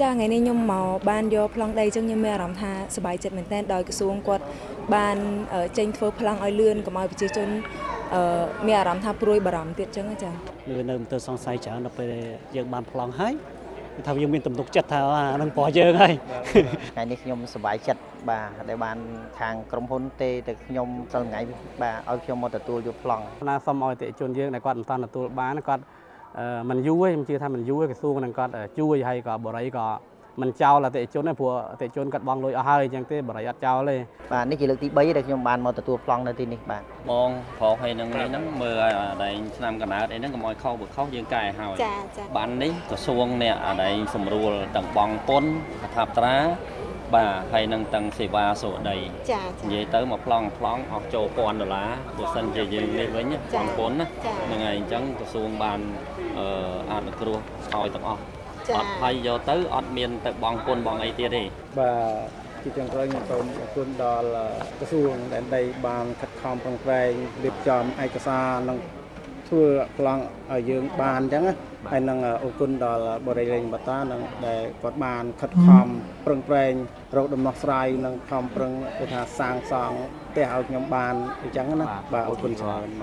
ចាថ្ងៃនេះខ្ញុំមកបានយកប្លង់ដីចឹងខ្ញុំមានអារម្មណ៍ថាសប្បាយចិត្តមែនទែនដោយក្រសួងគាត់បានចេញធ្វើប្លង់ឲ្យលឿនកុំឲ្យប្រជាជនមានអារម្មណ៍ថាព្រួយបារម្ភទៀតចឹងចានៅទៅសង្ស័យច្រើនដល់ពេលយើងបានប្លង់ហើយគឺថាយើងមានទំនុកចិត្តថាអានឹងរបស់យើងហើយថ្ងៃនេះខ្ញុំសប្បាយចិត្តបាទដែលបានខាងក្រុមហ៊ុនទេទៅខ្ញុំសិលថ្ងៃបាទឲ្យខ្ញុំមកទទួលយកប្លង់ណាសូមឲ្យតិជនយើងដែលគាត់មិនតាន់ទទួលបានគាត់មិនយូរទេខ្ញុំជឿថាមិនយូរទេក្រសួងនឹងគាត់ជួយហើយក៏បរិយក៏មិនចោលអតិជនទេព្រោះអតិជនគាត់បងលុយអស់ហើយអញ្ចឹងទេបរិយអត់ចោលទេបាទនេះជាលើកទី3ដែលខ្ញុំបានមកទទួលប្លង់នៅទីនេះបាទបងប្រុសហើយនឹងនេះហ្នឹងមើលឲ្យអាដែងឆ្នាំកណ្ដាលអីហ្នឹងកុំឲ្យខុសបើខុសយើងកែឲ្យចាបាននេះក្រសួងនេះអាដែងសម្រួលទាំងបងពុនអថាបត្រាបាទហើយនឹងទាំងសេវាសុខដីចានិយាយទៅមកប្លង់អស់ចូល$1000បើសិនជាយើងនេះវិញបងពុនណាហ្នឹងហើយអញ្ចឹងក្រសួងបានអនុគ្រោះឲ្យទាំងអស់អត់ហើយយកទៅអត់មានទៅបងពុនបងអីទៀតទេបាទជាចុងក្រោយខ្ញុំសូមអរគុណដល់ក្រសួងដែនដីបានខិតខំប្រឹងប្រែងរៀបចំឯកសារនិងធ្វើប្លង់ឲ្យយើងបានអញ្ចឹងហើយនឹងអរគុណដល់បរិយាលេងបតានឹងដែលគាត់បានខិតខំប្រឹងប្រែងរកដំណោះស្រាយនិងខំប្រឹងគេថាសាងសង់ផ្ទះឲ្យខ្ញុំបានអញ្ចឹងណាបាទអរគុណច្រើនបាទ